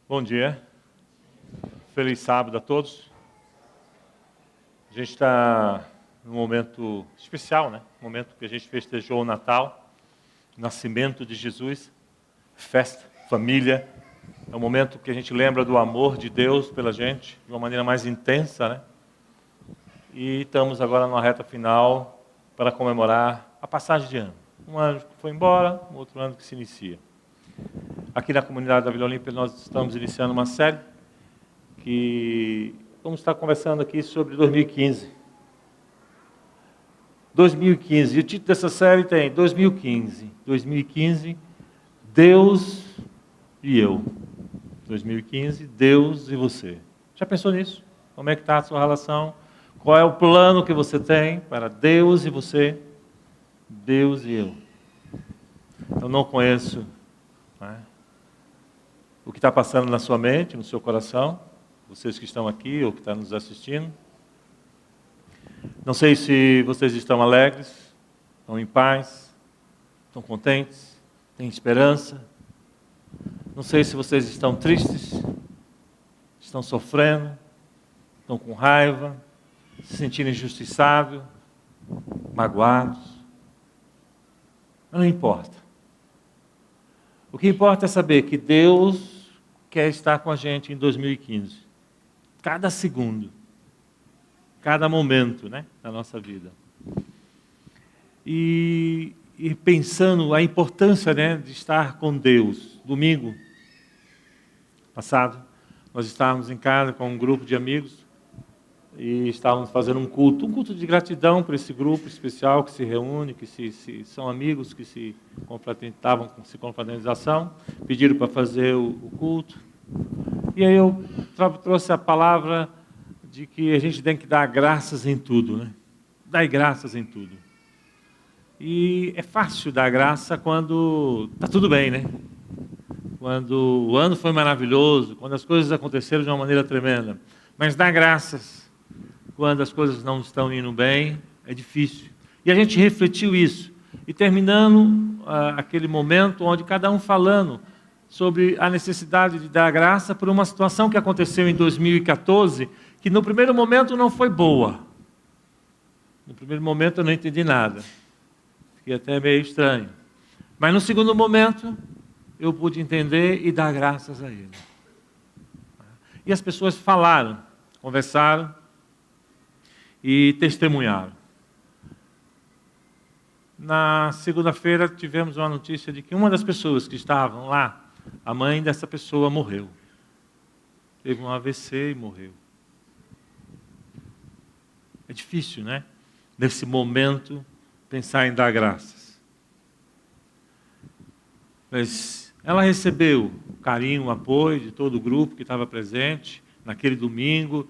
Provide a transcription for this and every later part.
Bom dia, feliz sábado a todos. A gente está num momento especial, né? Momento que a gente festejou o Natal, o nascimento de Jesus, festa, família. É um momento que a gente lembra do amor de Deus pela gente, de uma maneira mais intensa, né? E estamos agora numa reta final para comemorar a passagem de ano. Um ano que foi embora, um outro ano que se inicia. Aqui na comunidade da Vila Olímpia nós estamos iniciando uma série que vamos estar conversando aqui sobre 2015. 2015, e o título dessa série tem 2015. 2015, Deus e eu. 2015, Deus e você. Já pensou nisso? Como é que está a sua relação? Qual é o plano que você tem para Deus e você? Deus e eu. Eu não conheço, né, o que está passando na sua mente, no seu coração, vocês que estão aqui ou que estão nos assistindo. Não sei se vocês estão alegres, estão em paz, estão contentes, têm esperança. Não sei se vocês estão tristes, estão sofrendo, estão com raiva, se sentindo injustiçados, magoados. Não importa. O que importa é saber que Deus quer estar com a gente em 2015. Cada segundo, cada momento, né, da nossa vida. E pensando a importância, né, de estar com Deus. Domingo passado, nós estávamos em casa com um grupo de amigos e estávamos fazendo um culto de gratidão por esse grupo especial que se reúne, que são amigos que estavam com confraternização, pediram para fazer o culto. E aí eu trouxe a palavra de que a gente tem que dar graças em tudo, né? Dar graças em tudo. E é fácil dar graça quando está tudo bem, né? Quando o ano foi maravilhoso, quando as coisas aconteceram de uma maneira tremenda. Mas dar graças quando as coisas não estão indo bem é difícil. E a gente refletiu isso. E terminando aquele momento onde cada um falando sobre a necessidade de dar graça por uma situação que aconteceu em 2014, que no primeiro momento não foi boa. No primeiro momento eu não entendi nada. Fiquei até meio estranho. Mas no segundo momento eu pude entender e dar graças a Ele. E as pessoas falaram, conversaram e testemunharam. Na segunda-feira tivemos uma notícia de que uma das pessoas que estavam lá, a mãe dessa pessoa morreu. Teve um AVC e morreu. É difícil, né? Nesse momento, pensar em dar graças. Mas ela recebeu o carinho, o apoio de todo o grupo que estava presente naquele domingo.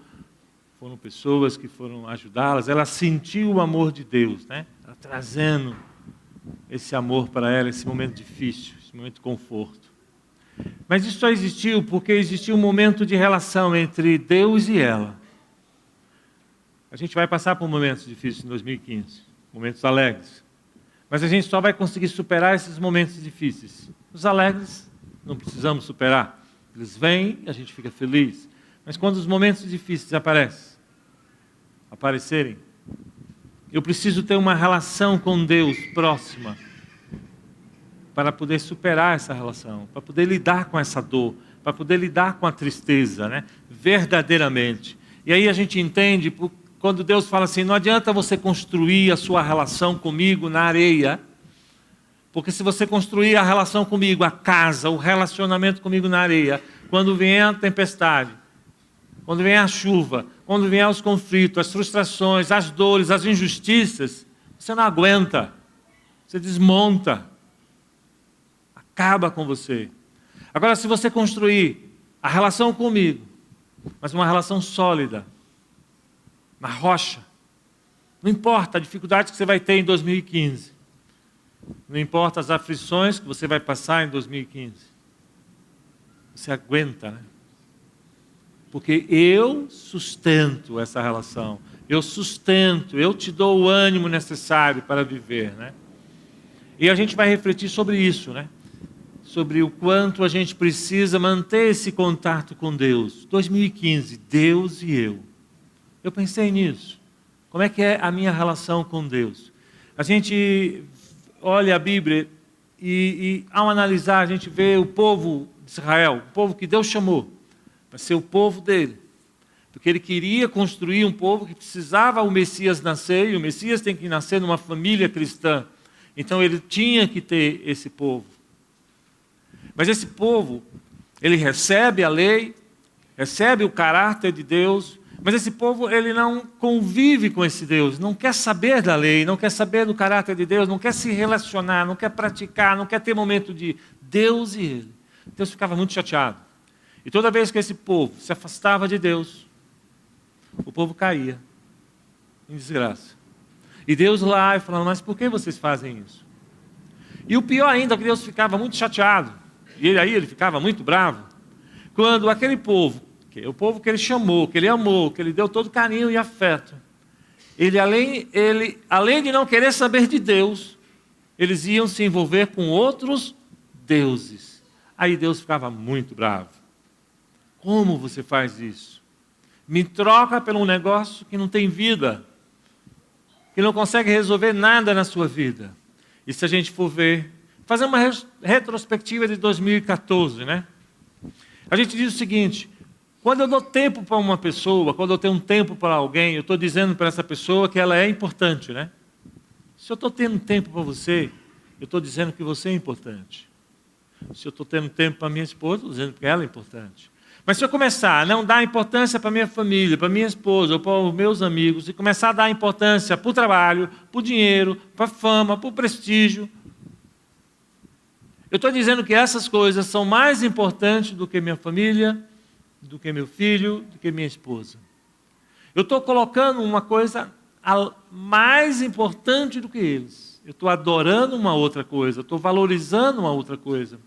Foram pessoas que foram ajudá-las. Ela sentiu o amor de Deus, né? Ela trazendo esse amor para ela, esse momento difícil, esse momento de conforto. Mas isso só existiu porque existia um momento de relação entre Deus e ela. A gente vai passar por momentos difíceis em 2015, momentos alegres. Mas a gente só vai conseguir superar esses momentos difíceis. Os alegres não precisamos superar. Eles vêm e a gente fica feliz. Mas quando os momentos difíceis aparecerem, eu preciso ter uma relação com Deus próxima para poder superar essa relação, para poder lidar com essa dor, para poder lidar com a tristeza, né? Verdadeiramente. E aí a gente entende, quando Deus fala assim, não adianta você construir a sua relação comigo na areia, porque se você construir a relação comigo, a casa, o relacionamento comigo na areia, quando vier a tempestade, quando vier a chuva, quando vier os conflitos, as frustrações, as dores, as injustiças, você não aguenta, você desmonta, acaba com você. Agora, se você construir a relação comigo, mas uma relação sólida, na rocha, não importa a dificuldade que você vai ter em 2015, não importa as aflições que você vai passar em 2015, você aguenta, né? Porque eu sustento essa relação, eu te dou o ânimo necessário para viver, né? E a gente vai refletir sobre isso, né? sobre o quanto a gente precisa manter esse contato com Deus. 2015, Deus e eu. Eu pensei nisso. Como é que é a minha relação com Deus? A gente olha a Bíblia e ao analisar, a gente vê o povo de Israel, o povo que Deus chamou para ser o povo dele. Porque ele queria construir um povo que precisava o Messias nascer, e o Messias tem que nascer numa família cristã. Então ele tinha que ter esse povo. Mas esse povo, ele recebe a lei, recebe o caráter de Deus, mas esse povo, ele não convive com esse Deus, não quer saber da lei, não quer saber do caráter de Deus, não quer se relacionar, não quer praticar, não quer ter momento de Deus e ele. Deus ficava muito chateado. E toda vez que esse povo se afastava de Deus, o povo caía em desgraça. E Deus lá e falando, mas por que vocês fazem isso? E o pior ainda é que Deus ficava muito chateado. E ele ficava muito bravo. Quando aquele povo, que é o povo que ele chamou, que ele amou, que ele deu todo carinho e afeto, além de não querer saber de Deus, eles iam se envolver com outros deuses. Aí Deus ficava muito bravo. Como você faz isso? Me troca por um negócio que não tem vida, que não consegue resolver nada na sua vida. E se a gente for ver, fazer uma retrospectiva de 2014, né? A gente diz o seguinte, quando eu dou tempo para uma pessoa, quando eu tenho um tempo para alguém, eu estou dizendo para essa pessoa que ela é importante, né? Se eu estou tendo tempo para você, eu estou dizendo que você é importante. Se eu estou tendo tempo para minha esposa, estou dizendo que ela é importante. Mas se eu começar a não dar importância para minha família, para minha esposa ou para os meus amigos, e começar a dar importância para o trabalho, para o dinheiro, para a fama, para o prestígio, eu estou dizendo que essas coisas são mais importantes do que minha família, do que meu filho, do que minha esposa. Eu estou colocando uma coisa mais importante do que eles. Eu estou adorando uma outra coisa, estou valorizando uma outra coisa.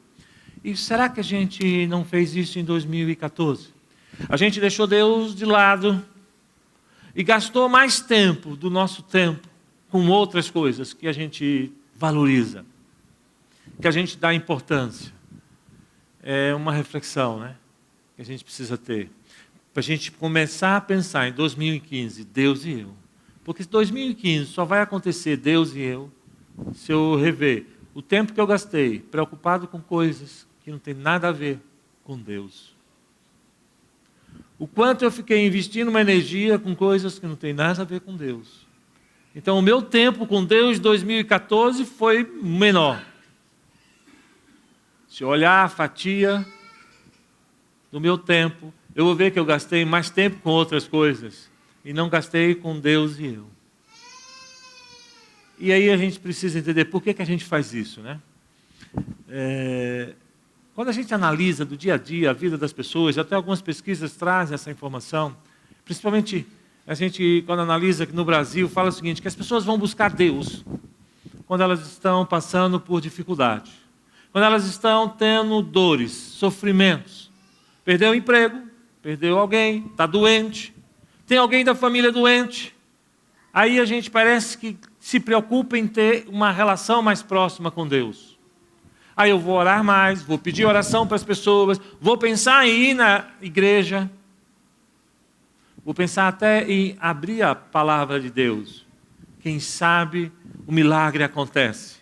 E será que a gente não fez isso em 2014? A gente deixou Deus de lado e gastou mais tempo do nosso tempo com outras coisas que a gente valoriza, que a gente dá importância. É uma reflexão, né, que a gente precisa ter. Para a gente começar a pensar em 2015, Deus e eu. Porque 2015 só vai acontecer Deus e eu se eu rever o tempo que eu gastei preocupado com coisas que não tem nada a ver com Deus. O quanto eu fiquei investindo uma energia com coisas que não tem nada a ver com Deus. Então o meu tempo com Deus em 2014 foi menor. Se eu olhar a fatia do meu tempo, eu vou ver que eu gastei mais tempo com outras coisas e não gastei com Deus e eu. E aí a gente precisa entender por que a gente faz isso, né? Quando a gente analisa do dia a dia a vida das pessoas, até algumas pesquisas trazem essa informação, principalmente a gente, quando analisa que no Brasil, fala o seguinte, que as pessoas vão buscar Deus quando elas estão passando por dificuldade, quando elas estão tendo dores, sofrimentos, perdeu o emprego, perdeu alguém, está doente, tem alguém da família doente, aí a gente parece que se preocupa em ter uma relação mais próxima com Deus. Aí eu vou orar mais, vou pedir oração para as pessoas, vou pensar em ir na igreja, vou pensar até em abrir a palavra de Deus. Quem sabe o milagre acontece.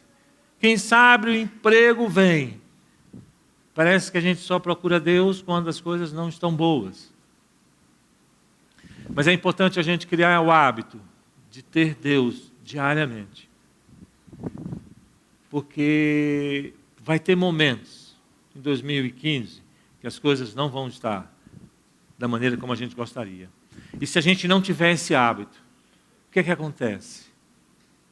Quem sabe o emprego vem. Parece que a gente só procura Deus quando as coisas não estão boas. Mas é importante a gente criar o hábito de ter Deus diariamente. Porque vai ter momentos, em 2015, que as coisas não vão estar da maneira como a gente gostaria. E se a gente não tiver esse hábito, o que acontece?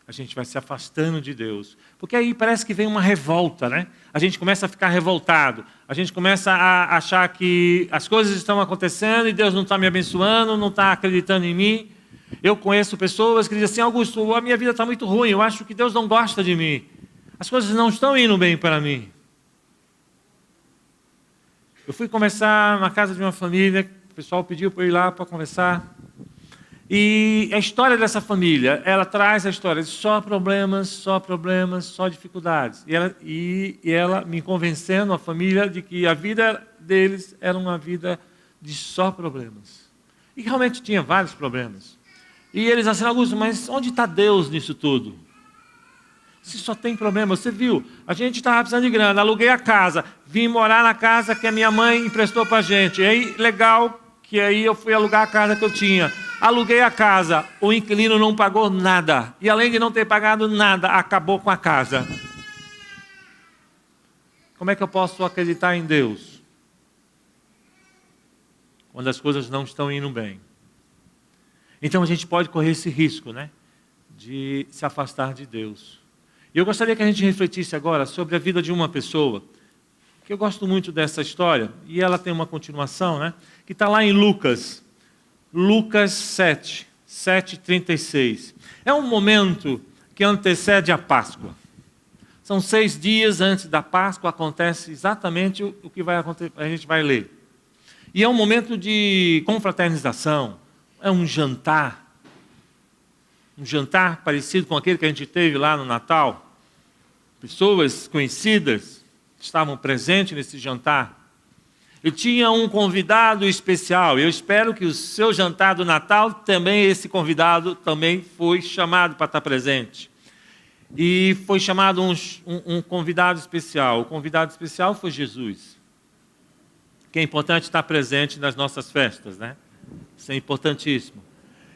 A gente vai se afastando de Deus. Porque aí parece que vem uma revolta, né? A gente começa a ficar revoltado. A gente começa a achar que as coisas estão acontecendo e Deus não está me abençoando, não está acreditando em mim. Eu conheço pessoas que dizem assim, Augusto, a minha vida está muito ruim, eu acho que Deus não gosta de mim. As coisas não estão indo bem para mim. Eu fui conversar na casa de uma família, o pessoal pediu para eu ir lá para conversar. E a história dessa família, ela traz a história de só problemas, só dificuldades. E ela me convencendo, a família, de que a vida deles era uma vida de só problemas. E realmente tinha vários problemas. E eles assim, Augusto, mas onde está Deus nisso tudo? Se só tem problema, você viu, a gente estava precisando de grana, aluguei a casa, vim morar na casa que a minha mãe emprestou para a gente. E aí, legal, que aí eu fui alugar a casa que eu tinha. Aluguei a casa, o inquilino não pagou nada. E além de não ter pagado nada, acabou com a casa. Como é que eu posso acreditar em Deus quando as coisas não estão indo bem? Então a gente pode correr esse risco, né, de se afastar de Deus. E eu gostaria que a gente refletisse agora sobre a vida de uma pessoa, que eu gosto muito dessa história, e ela tem uma continuação, né, que está lá em Lucas 7:36. É um momento que antecede a Páscoa. São 6 dias antes da Páscoa, acontece exatamente o que vai acontecer, a gente vai ler. E é um momento de confraternização, é um jantar parecido com aquele que a gente teve lá no Natal. Pessoas conhecidas estavam presentes nesse jantar. E tinha um convidado especial. Eu espero que o seu jantar do Natal também, esse convidado também foi chamado para estar presente. E foi chamado um convidado especial. O convidado especial foi Jesus. Que é importante estar presente nas nossas festas, né? Isso é importantíssimo.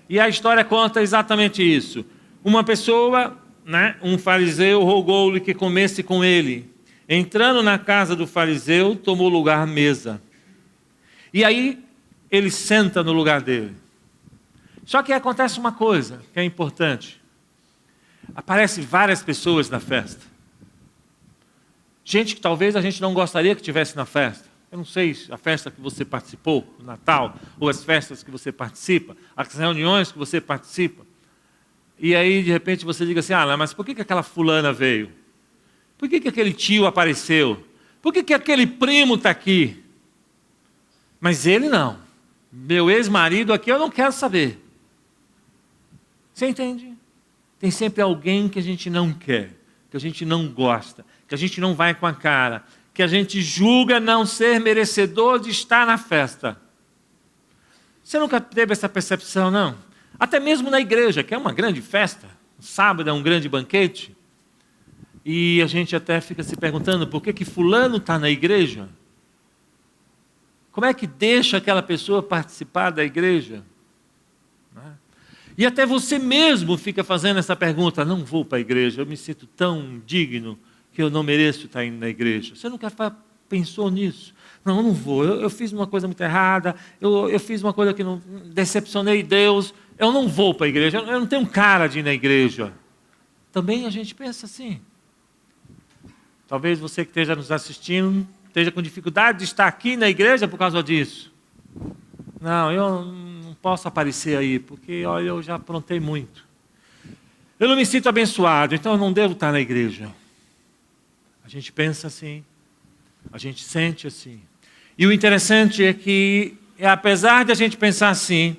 E a história conta exatamente isso. Uma pessoa, né, um fariseu, rogou-lhe que comesse com ele. Entrando na casa do fariseu, tomou lugar à mesa. E aí, ele senta no lugar dele. Só que acontece uma coisa que é importante. Aparecem várias pessoas na festa. Gente que talvez a gente não gostaria que tivesse na festa. Eu não sei a festa que você participou, o Natal, ou as festas que você participa, as reuniões que você participa. E aí, de repente, você diga assim, mas por que aquela fulana veio? Por que aquele tio apareceu? Por que aquele primo está aqui? Mas ele não. Meu ex-marido aqui eu não quero saber. Você entende? Tem sempre alguém que a gente não quer, que a gente não gosta, que a gente não vai com a cara, que a gente julga não ser merecedor de estar na festa. Você nunca teve essa percepção, não? Até mesmo na igreja, que é uma grande festa, sábado é um grande banquete, e a gente até fica se perguntando por que fulano está na igreja? Como é que deixa aquela pessoa participar da igreja? E até você mesmo fica fazendo essa pergunta, não vou para a igreja, eu me sinto tão indigno que eu não mereço estar indo na igreja. Você nunca pensou nisso? Não, eu não vou, eu fiz uma coisa muito errada, eu fiz uma coisa que não decepcionei Deus, eu não vou para a igreja, eu não tenho cara de ir na igreja. Também a gente pensa assim. Talvez você que esteja nos assistindo, esteja com dificuldade de estar aqui na igreja por causa disso. Não, eu não posso aparecer aí, porque olha, eu já aprontei muito. Eu não me sinto abençoado, então eu não devo estar na igreja. A gente pensa assim, a gente sente assim. E o interessante é que, apesar de a gente pensar assim,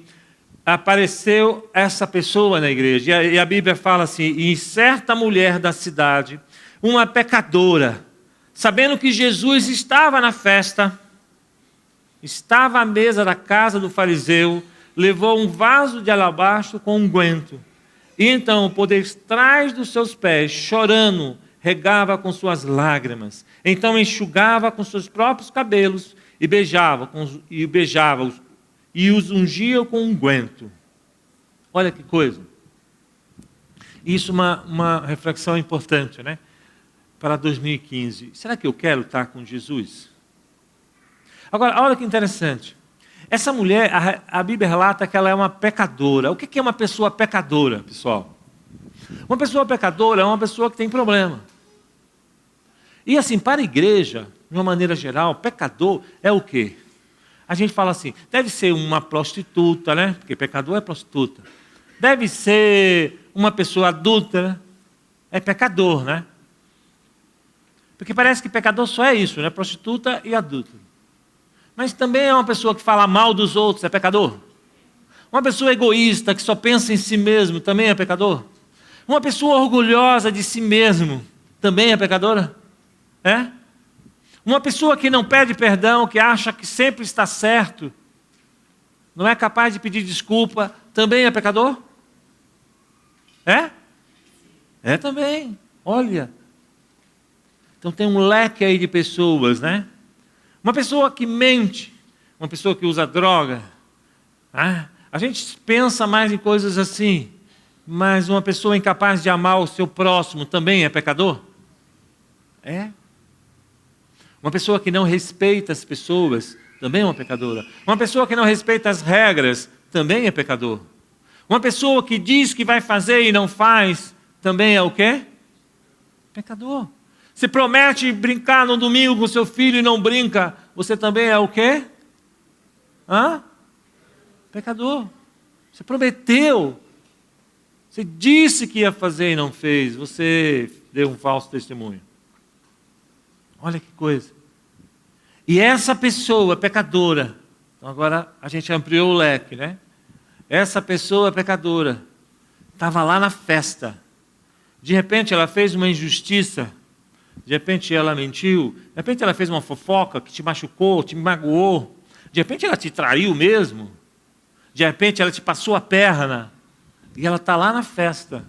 apareceu essa pessoa na igreja. E a Bíblia fala assim, e certa mulher da cidade, uma pecadora, sabendo que Jesus estava na festa, estava à mesa da casa do fariseu, levou um vaso de alabastro com unguento. E então, por detrás dos seus pés, chorando, regava com suas lágrimas. Então enxugava com seus próprios cabelos e beijava-os e os ungia com unguento. Olha que coisa. Isso é uma reflexão importante, né? Para 2015. Será que eu quero estar com Jesus? Agora, olha que interessante. Essa mulher, a Bíblia relata que ela é uma pecadora. O que é uma pessoa pecadora, pessoal? Uma pessoa pecadora é uma pessoa que tem problema. E assim, para a igreja, de uma maneira geral, pecador é o quê? A gente fala assim, deve ser uma prostituta, né? Porque pecador é prostituta. Deve ser uma pessoa adúltera, é pecador, né? Porque parece que pecador só é isso, né? Prostituta e adúltero. Mas também é uma pessoa que fala mal dos outros, é pecador? Uma pessoa egoísta, que só pensa em si mesmo, também é pecador? Uma pessoa orgulhosa de si mesmo, também é pecadora? É? Uma pessoa que não pede perdão, que acha que sempre está certo, não é capaz de pedir desculpa, também é pecador? É? É também. Olha. Então tem um leque aí de pessoas, né? Uma pessoa que mente, uma pessoa que usa droga. A gente pensa mais em coisas assim, mas uma pessoa incapaz de amar o seu próximo também é pecador? É. Uma pessoa que não respeita as pessoas também é uma pecadora. Uma pessoa que não respeita as regras também é pecador. Uma pessoa que diz que vai fazer e não faz também é o quê? Pecador. Se promete brincar no domingo com seu filho e não brinca, você também é o quê? Pecador. Você prometeu. Você disse que ia fazer e não fez. Você deu um falso testemunho. Olha que coisa. E essa pessoa pecadora, então agora a gente ampliou o leque, né? Essa pessoa pecadora estava lá na festa. De repente ela fez uma injustiça. De repente ela mentiu. De repente ela fez uma fofoca que te machucou, te magoou. De repente ela te traiu mesmo. De repente ela te passou a perna. E ela está lá na festa.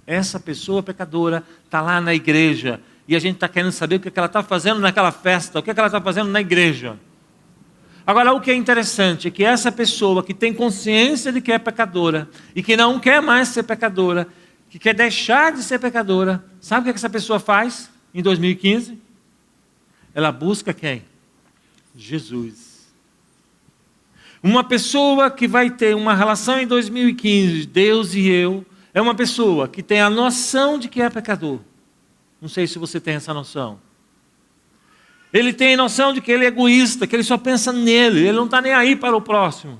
Essa pessoa pecadora está lá na igreja. E a gente está querendo saber o que ela está fazendo naquela festa. O que ela está fazendo na igreja. Agora, o que é interessante é que essa pessoa que tem consciência de que é pecadora e que não quer mais ser pecadora, que quer deixar de ser pecadora, sabe o que essa pessoa faz em 2015? Ela busca quem? Jesus. Uma pessoa que vai ter uma relação em 2015, Deus e eu, é uma pessoa que tem a noção de que é pecador. Não sei se você tem essa noção. Ele tem noção de que ele é egoísta, que ele só pensa nele, ele não está nem aí para o próximo.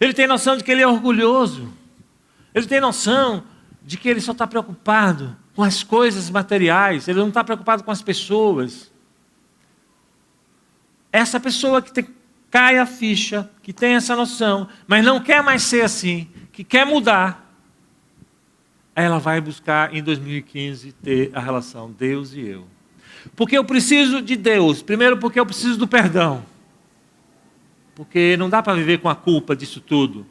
Ele tem noção de que ele é orgulhoso. Ele tem noção de que ele só está preocupado com as coisas materiais, ele não está preocupado com as pessoas. Essa pessoa que cai a ficha, que tem essa noção, mas não quer mais ser assim, que quer mudar, ela vai buscar em 2015 ter a relação Deus e eu. Porque eu preciso de Deus. Primeiro porque eu preciso do perdão. Porque não dá para viver com a culpa disso tudo.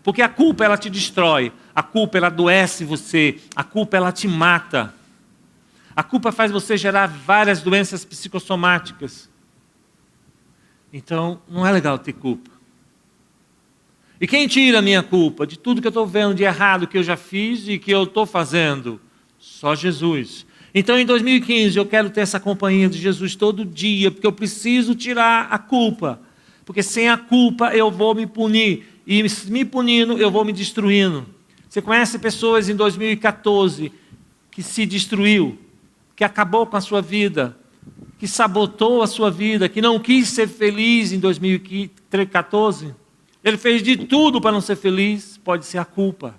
Porque a culpa ela te destrói. A culpa ela adoece você. A culpa ela te mata. A culpa faz você gerar várias doenças psicossomáticas. Então não é legal ter culpa. E quem tira a minha culpa de tudo que eu estou vendo de errado que eu já fiz e que eu estou fazendo? Só Jesus. Então, em 2015, eu quero ter essa companhia de Jesus todo dia, porque eu preciso tirar a culpa. Porque sem a culpa eu vou me punir. E me punindo, eu vou me destruindo. Você conhece pessoas em 2014 que se destruiu, que acabou com a sua vida, que sabotou a sua vida, que não quis ser feliz em 2014? Ele fez de tudo para não ser feliz. Pode ser a culpa.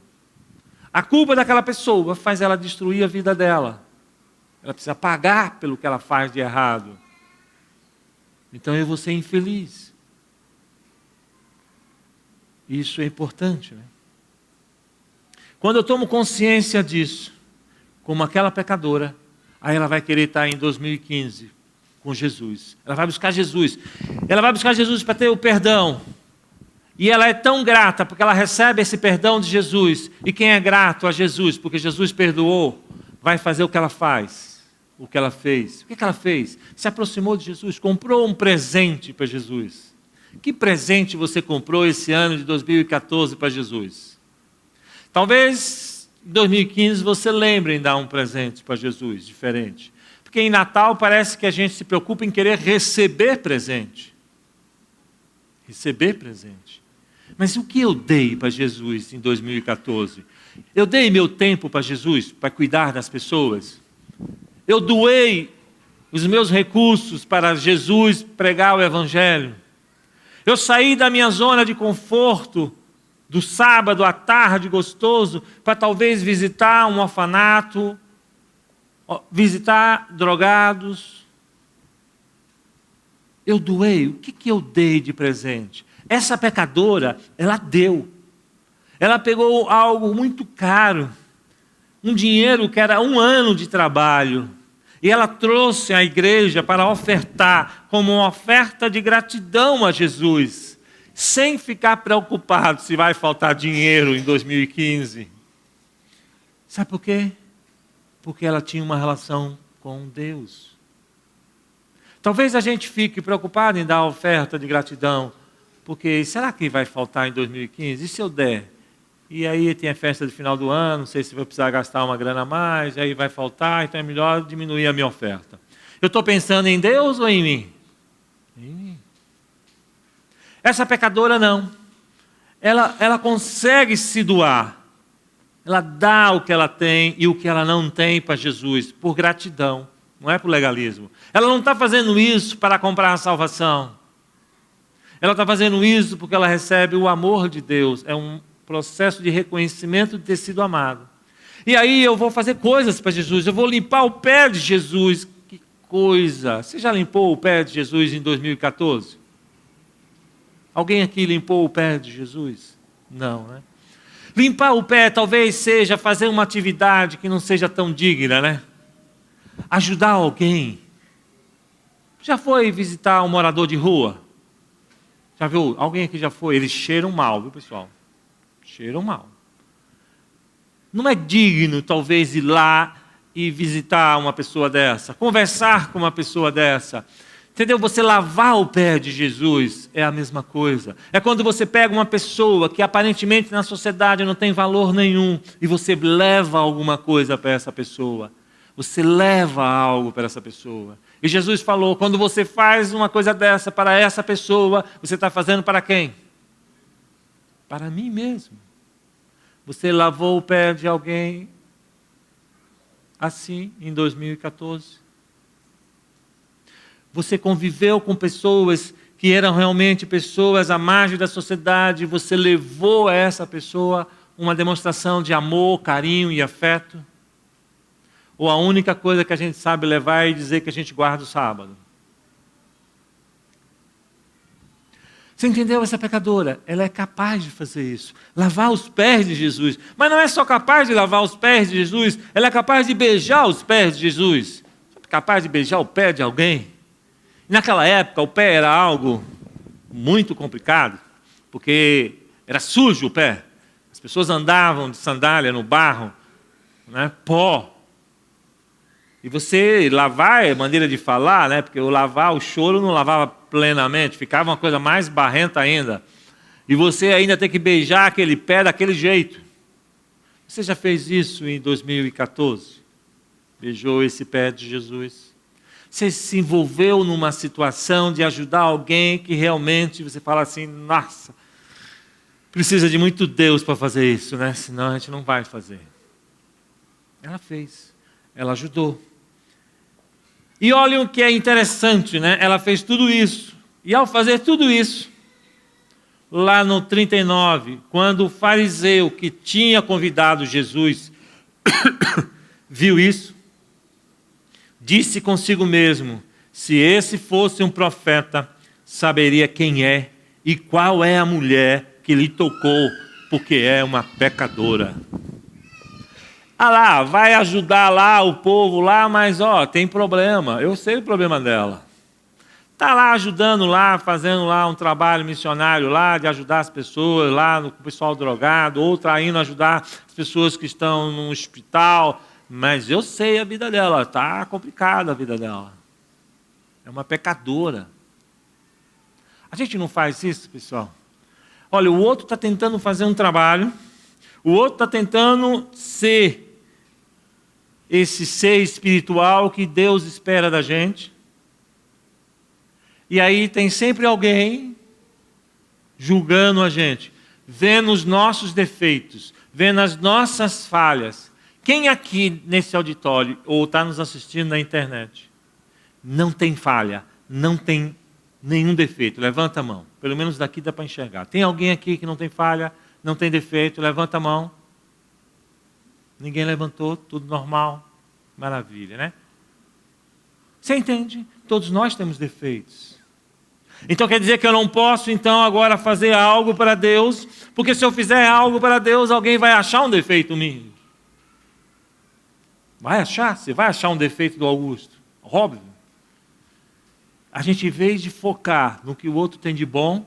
A culpa daquela pessoa faz ela destruir a vida dela. Ela precisa pagar pelo que ela faz de errado. Então eu vou ser infeliz. Isso é importante, né? Quando eu tomo consciência disso, como aquela pecadora, aí ela vai querer estar em 2015 com Jesus. Ela vai buscar Jesus. Ela vai buscar Jesus para ter o perdão. E ela é tão grata porque ela recebe esse perdão de Jesus. E quem é grato a Jesus, porque Jesus perdoou, vai fazer o que ela faz. O que ela fez. O que ela fez? Se aproximou de Jesus, comprou um presente para Jesus. Que presente você comprou esse ano de 2014 para Jesus? Talvez em 2015 você lembre em dar um presente para Jesus, diferente. Porque em Natal parece que a gente se preocupa em querer receber presente. Receber presente. Mas o que eu dei para Jesus em 2014? Eu dei meu tempo para Jesus, para cuidar das pessoas? Eu doei os meus recursos para Jesus pregar o Evangelho. Eu saí da minha zona de conforto, do sábado à tarde gostoso, para talvez visitar um orfanato, visitar drogados. Eu doei. O que eu dei de presente? Essa pecadora, ela deu. Ela pegou algo muito caro, um dinheiro que era 1 ano de trabalho, e ela trouxe à igreja para ofertar como uma oferta de gratidão a Jesus, sem ficar preocupado se vai faltar dinheiro em 2015. Sabe por quê? Porque ela tinha uma relação com Deus. Talvez a gente fique preocupado em dar a oferta de gratidão, porque será que vai faltar em 2015? E se eu der? E aí tem a festa de final do ano, não sei se vou precisar gastar uma grana a mais, aí vai faltar, então é melhor diminuir a minha oferta. Eu estou pensando em Deus ou em mim? Em mim. Essa pecadora não. Ela consegue se doar. Ela dá o que ela tem e o que ela não tem para Jesus, por gratidão, não é por legalismo. Ela não está fazendo isso para comprar a salvação. Ela está fazendo isso porque ela recebe o amor de Deus. É um processo de reconhecimento de ter sido amado. E aí eu vou fazer coisas para Jesus, eu vou limpar o pé de Jesus. Que coisa! Você já limpou o pé de Jesus em 2014? Alguém aqui limpou o pé de Jesus? Não, né? Limpar o pé talvez seja fazer uma atividade que não seja tão digna, né? Ajudar alguém. Já foi visitar um morador de rua? Já viu? Alguém aqui já foi? Eles cheiram mal, viu, pessoal? Cheiram mal. Não é digno, talvez, ir lá e visitar uma pessoa dessa, conversar com uma pessoa dessa. Entendeu? Você lavar o pé de Jesus é a mesma coisa. É quando você pega uma pessoa que aparentemente na sociedade não tem valor nenhum e você leva alguma coisa para essa pessoa. Você leva algo para essa pessoa. E Jesus falou, quando você faz uma coisa dessa para essa pessoa, você está fazendo para quem? Para mim mesmo. Você lavou o pé de alguém assim em 2014? Você conviveu com pessoas que eram realmente pessoas à margem da sociedade, você levou a essa pessoa uma demonstração de amor, carinho e afeto? Ou a única coisa que a gente sabe levar é dizer que a gente guarda o sábado? Você entendeu? Essa pecadora, ela é capaz de fazer isso. Lavar os pés de Jesus. Mas não é só capaz de lavar os pés de Jesus, ela é capaz de beijar os pés de Jesus. Capaz de beijar o pé de alguém? Naquela época, o pé era algo muito complicado, porque era sujo o pé. As pessoas andavam de sandália no barro, né, pó. E você lavar é maneira de falar, né, porque o lavar, o choro não lavava plenamente, ficava uma coisa mais barrenta ainda. E você ainda tem que beijar aquele pé daquele jeito. Você já fez isso em 2014? Beijou esse pé de Jesus? Você se envolveu numa situação de ajudar alguém que realmente você fala assim, nossa, precisa de muito Deus para fazer isso, né? Senão a gente não vai fazer. Ela fez, ela ajudou. E olhem o que é interessante, né? Ela fez tudo isso. E ao fazer tudo isso, lá no 39, quando o fariseu que tinha convidado Jesus viu isso, disse consigo mesmo, se esse fosse um profeta, saberia quem é e qual é a mulher que lhe tocou, porque é uma pecadora. Ah lá, vai ajudar lá o povo lá, mas tem problema, eu sei o problema dela. Está lá ajudando lá, fazendo lá um trabalho missionário lá, de ajudar as pessoas lá, o pessoal drogado, ou está indo ajudar as pessoas que estão no hospital. Mas eu sei a vida dela, está complicada a vida dela. É uma pecadora. A gente não faz isso, pessoal. Olha, o outro está tentando fazer um trabalho, o outro está tentando ser esse ser espiritual que Deus espera da gente. E aí tem sempre alguém julgando a gente, vendo os nossos defeitos, vendo as nossas falhas. Quem aqui nesse auditório, ou está nos assistindo na internet, não tem falha, não tem nenhum defeito? Levanta a mão. Pelo menos daqui dá para enxergar. Tem alguém aqui que não tem falha, não tem defeito? Levanta a mão. Ninguém levantou, tudo normal. Maravilha, né? Você entende? Todos nós temos defeitos. Então quer dizer que eu não posso então agora fazer algo para Deus, porque se eu fizer algo para Deus, alguém vai achar um defeito em mim. Vai achar? Você vai achar um defeito do Augusto? Óbvio. A gente, em vez de focar no que o outro tem de bom,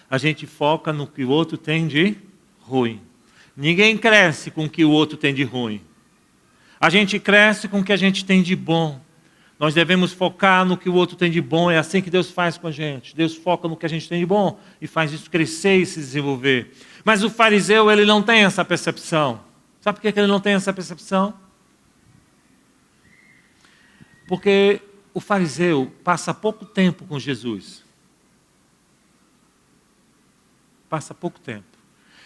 a gente foca no que o outro tem de ruim. Ninguém cresce com o que o outro tem de ruim. A gente cresce com o que a gente tem de bom. Nós devemos focar no que o outro tem de bom. É assim que Deus faz com a gente. Deus foca no que a gente tem de bom e faz isso crescer e se desenvolver. Mas o fariseu, ele não tem essa percepção. Sabe por que ele não tem essa percepção? Porque o fariseu passa pouco tempo com Jesus. Passa pouco tempo.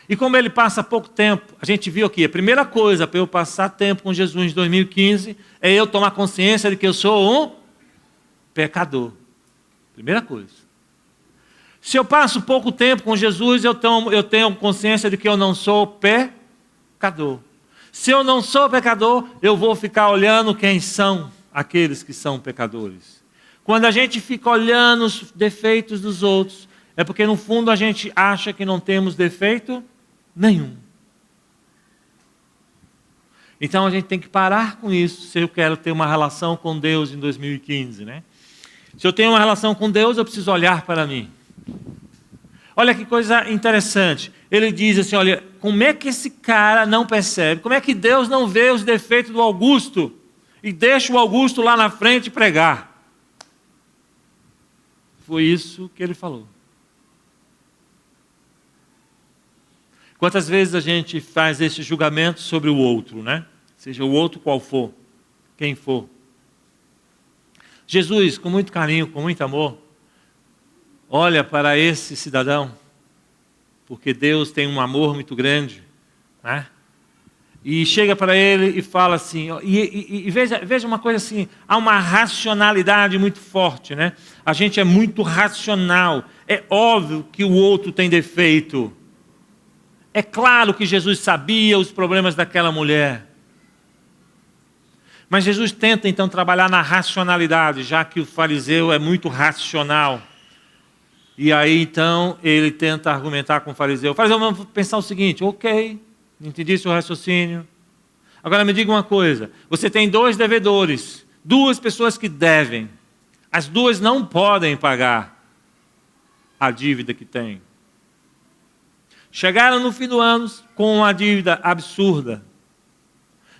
E como ele passa pouco tempo, a gente viu aqui, a primeira coisa para eu passar tempo com Jesus em 2015 é eu tomar consciência de que eu sou um pecador. Primeira coisa. Se eu passo pouco tempo com Jesus, eu tenho consciência de que eu não sou pecador. Se eu não sou pecador, eu vou ficar olhando quem são aqueles que são pecadores. Quando a gente fica olhando os defeitos dos outros, é porque no fundo a gente acha que não temos defeito nenhum. Então a gente tem que parar com isso, se eu quero ter uma relação com Deus em 2015, né? Se eu tenho uma relação com Deus, eu preciso olhar para mim. Olha que coisa interessante. Ele diz assim, olha, como é que esse cara não percebe? Como é que Deus não vê os defeitos do Augusto e deixa o Augusto lá na frente pregar? Foi isso que ele falou. Quantas vezes a gente faz esse julgamento sobre o outro, né? Seja o outro qual for, quem for. Jesus, com muito carinho, com muito amor, olha para esse cidadão, porque Deus tem um amor muito grande, né? E chega para ele e fala assim, e veja uma coisa assim, há uma racionalidade muito forte, né? A gente é muito racional, é óbvio que o outro tem defeito. É claro que Jesus sabia os problemas daquela mulher. Mas Jesus tenta então trabalhar na racionalidade, já que o fariseu é muito racional. E aí então ele tenta argumentar com o fariseu. O fariseu vai pensar o seguinte, ok, entendi seu raciocínio. Agora me diga uma coisa, você tem 2 devedores, 2 pessoas que devem. As 2 não podem pagar a dívida que têm. Chegaram no fim do ano com uma dívida absurda.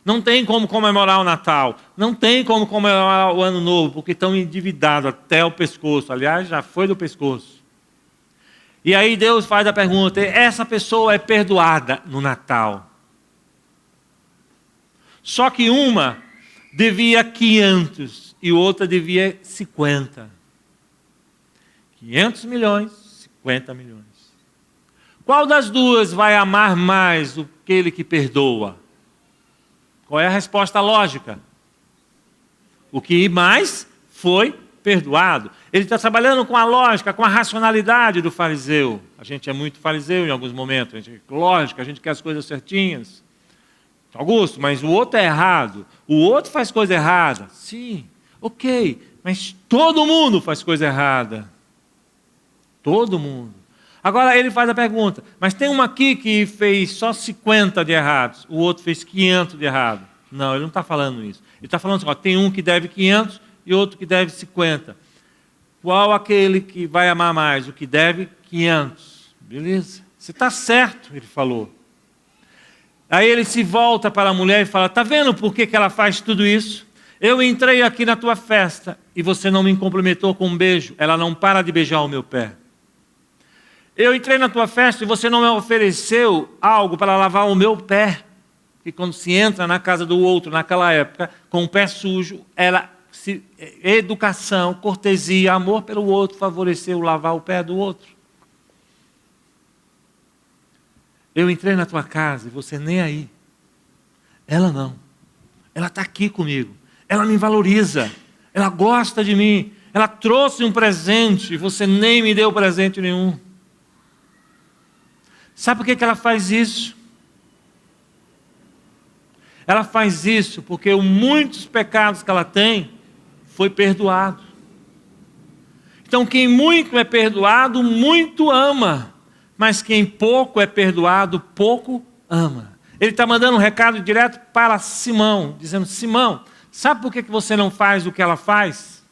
Não tem como comemorar o Natal. Não tem como comemorar o Ano Novo, porque estão endividados até o pescoço. Aliás, já foi do pescoço. E aí Deus faz a pergunta, essa pessoa é perdoada no Natal. Só que uma devia 500 e outra devia 50. 500 milhões, 50 milhões. Qual das 2 vai amar mais aquele que perdoa? Qual é a resposta lógica? O que mais foi perdoado. Ele está trabalhando com a lógica, com a racionalidade do fariseu. A gente é muito fariseu em alguns momentos. Lógica, a gente quer as coisas certinhas. Augusto, mas o outro é errado. O outro faz coisa errada. Sim, ok. Mas todo mundo faz coisa errada. Todo mundo. Agora ele faz a pergunta, mas tem um aqui que fez só 50 de errados, o outro fez 500 de errado. Não, ele não está falando isso. Ele está falando assim, ó, tem um que deve 500 e outro que deve 50. Qual aquele que vai amar mais? O que deve 500. Beleza, você está certo, ele falou. Aí ele se volta para a mulher e fala, está vendo por que ela faz tudo isso? Eu entrei aqui na tua festa e você não me cumprimentou com um beijo. Ela não para de beijar o meu pé. Eu entrei na tua festa e você não me ofereceu algo para lavar o meu pé. Que quando se entra na casa do outro, naquela época, com o pé sujo, educação, cortesia, amor pelo outro, favoreceu lavar o pé do outro. Eu entrei na tua casa e você nem aí. Ela não. Ela está aqui comigo. Ela me valoriza. Ela gosta de mim. Ela trouxe um presente e você nem me deu presente nenhum. Sabe por que ela faz isso? Ela faz isso porque muitos pecados que ela tem foi perdoado. Então, quem muito é perdoado, muito ama. Mas quem pouco é perdoado, pouco ama. Ele está mandando um recado direto para Simão, dizendo: Simão, sabe por que você não faz o que ela faz?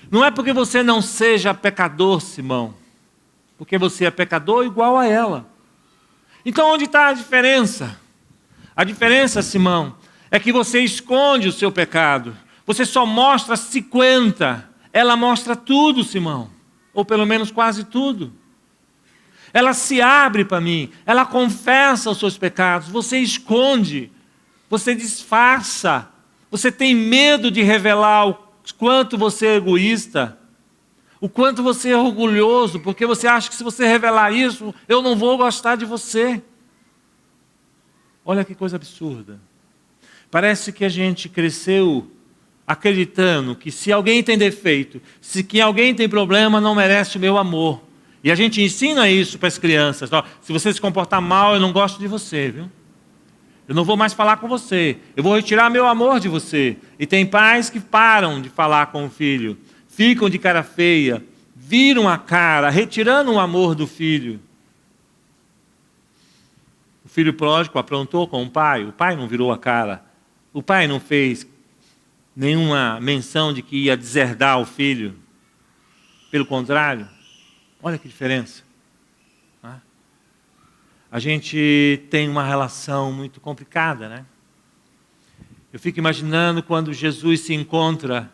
Não é porque você não seja pecador, Simão. Porque você é pecador igual a ela. Então, onde está a diferença? A diferença, Simão, é que você esconde o seu pecado. Você só mostra 50. Ela mostra tudo, Simão. Ou pelo menos quase tudo. Ela se abre para mim. Ela confessa os seus pecados. Você esconde. Você disfarça. Você tem medo de revelar o quanto você é egoísta. O quanto você é orgulhoso. Porque você acha que se você revelar isso, eu não vou gostar de você. Olha que coisa absurda. Parece que a gente cresceu acreditando que se alguém tem defeito, se que alguém tem problema, não merece o meu amor. E a gente ensina isso para as crianças. Ó, se você se comportar mal, eu não gosto de você, viu? Eu não vou mais falar com você. Eu vou retirar meu amor de você. E tem pais que param de falar com o filho. Ficam de cara feia. Viram a cara, retirando o amor do filho. O filho pródigo aprontou com o pai não virou a cara. O pai não fez nenhuma menção de que ia deserdar o filho. Pelo contrário, olha que diferença. A gente tem uma relação muito complicada, né? Eu fico imaginando quando Jesus se encontra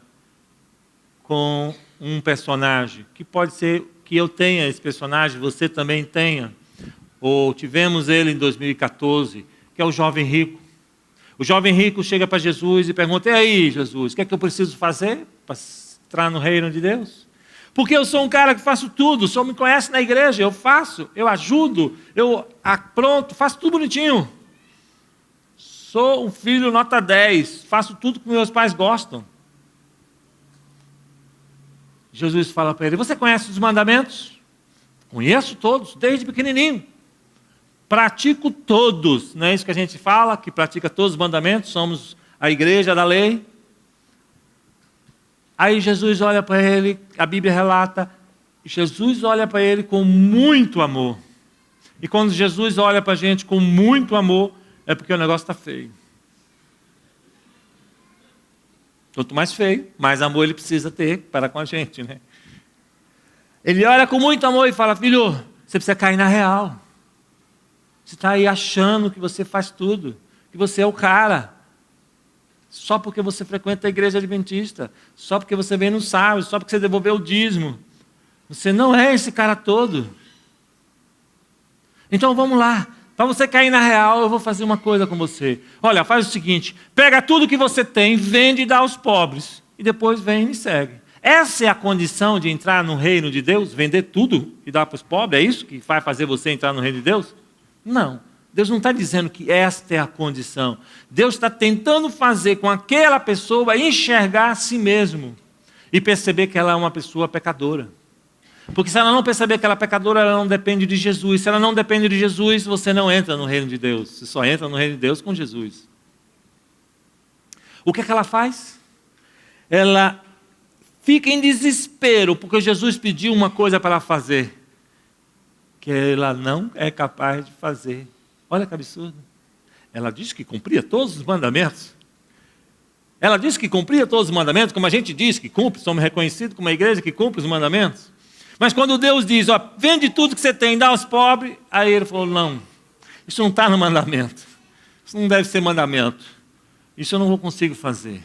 com um personagem, que pode ser que eu tenha esse personagem, você também tenha, ou tivemos ele em 2014, que é o jovem rico. O jovem rico chega para Jesus e pergunta: e aí, Jesus, o que é que eu preciso fazer para entrar no reino de Deus? Porque eu sou um cara que faço tudo, o senhor me conhece na igreja, eu faço, eu ajudo, eu apronto, faço tudo bonitinho. Sou um filho nota 10, faço tudo que meus pais gostam. Jesus fala para ele: você conhece os mandamentos? Conheço todos, desde pequenininho. Pratico todos, não é isso que a gente fala, que pratica todos os mandamentos, somos a igreja da lei. Aí Jesus olha para ele, a Bíblia relata, Jesus olha para ele com muito amor. E quando Jesus olha para a gente com muito amor, é porque o negócio está feio. Quanto mais feio, mais amor ele precisa ter para com a gente, né? Ele olha com muito amor e fala: filho, você precisa cair na real. Você está aí achando que você faz tudo, que você é o cara. Só porque você frequenta a igreja adventista, só porque você vem no sábado, só porque você devolveu o dízimo. Você não é esse cara todo. Então vamos lá, para você cair na real, eu vou fazer uma coisa com você. Olha, faz o seguinte, pega tudo que você tem, vende e dá aos pobres, e depois vem e me segue. Essa é a condição de entrar no reino de Deus? Vender tudo e dar para os pobres? É isso que vai fazer você entrar no reino de Deus? Não. Deus não está dizendo que esta é a condição. Deus está tentando fazer com aquela pessoa enxergar a si mesmo e perceber que ela é uma pessoa pecadora. Porque se ela não perceber que ela é pecadora, ela não depende de Jesus. Se ela não depende de Jesus, você não entra no reino de Deus. Você só entra no reino de Deus com Jesus. O que é que ela faz? Ela fica em desespero, porque Jesus pediu uma coisa para ela fazer, que ela não é capaz de fazer. Olha que absurdo. Ela disse que cumpria todos os mandamentos. Ela disse que cumpria todos os mandamentos, como a gente diz que cumpre, somos reconhecidos como uma igreja que cumpre os mandamentos. Mas quando Deus diz, ó, vende tudo que você tem, dá aos pobres, aí ele falou: não, isso não está no mandamento. Isso não deve ser mandamento. Isso eu não consigo fazer.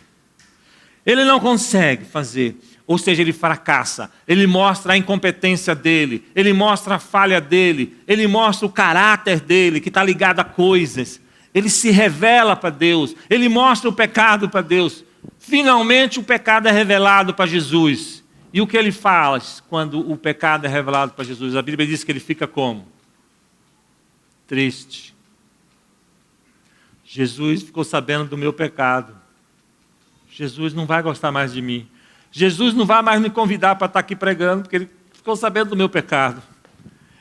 Ele não consegue fazer. Ou seja, ele fracassa, ele mostra a incompetência dele, ele mostra a falha dele, ele mostra o caráter dele, que está ligado a coisas. Ele se revela para Deus, ele mostra o pecado para Deus. Finalmente o pecado é revelado para Jesus. E o que ele faz quando o pecado é revelado para Jesus? A Bíblia diz que ele fica como? Triste. Jesus ficou sabendo do meu pecado. Jesus não vai gostar mais de mim. Jesus não vai mais me convidar para estar aqui pregando, porque ele ficou sabendo do meu pecado.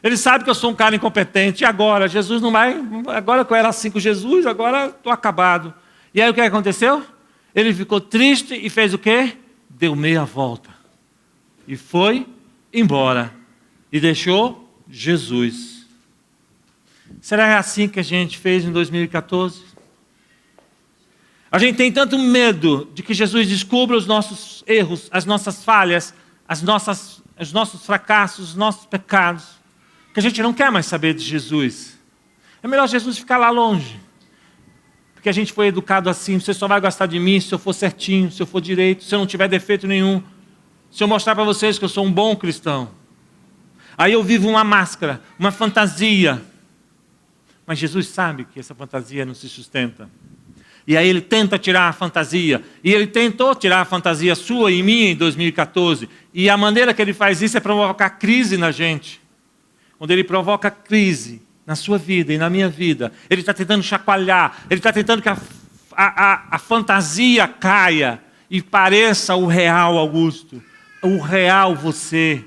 Ele sabe que eu sou um cara incompetente. E agora? Jesus não vai... Agora que eu era assim com Jesus, agora estou acabado. E aí o que aconteceu? Ele ficou triste e fez o quê? Deu meia volta. e foi embora. E deixou Jesus. Será assim que a gente fez em 2014? A gente tem tanto medo de que Jesus descubra os nossos erros, as nossas falhas, os nossos fracassos, os nossos pecados, que a gente não quer mais saber de Jesus. É melhor Jesus ficar lá longe. Porque a gente foi educado assim: você só vai gostar de mim se eu for certinho, se eu for direito, se eu não tiver defeito nenhum, se eu mostrar para vocês que eu sou um bom cristão. Aí eu vivo uma máscara, uma fantasia. Mas Jesus sabe que essa fantasia não se sustenta. E aí ele tenta tirar a fantasia. E ele tentou tirar a fantasia sua e minha em 2014. E a maneira que ele faz isso é provocar crise na gente. Quando ele provoca crise na sua vida e na minha vida, ele está tentando chacoalhar, ele está tentando que a fantasia caia e pareça o real Augusto, o real você,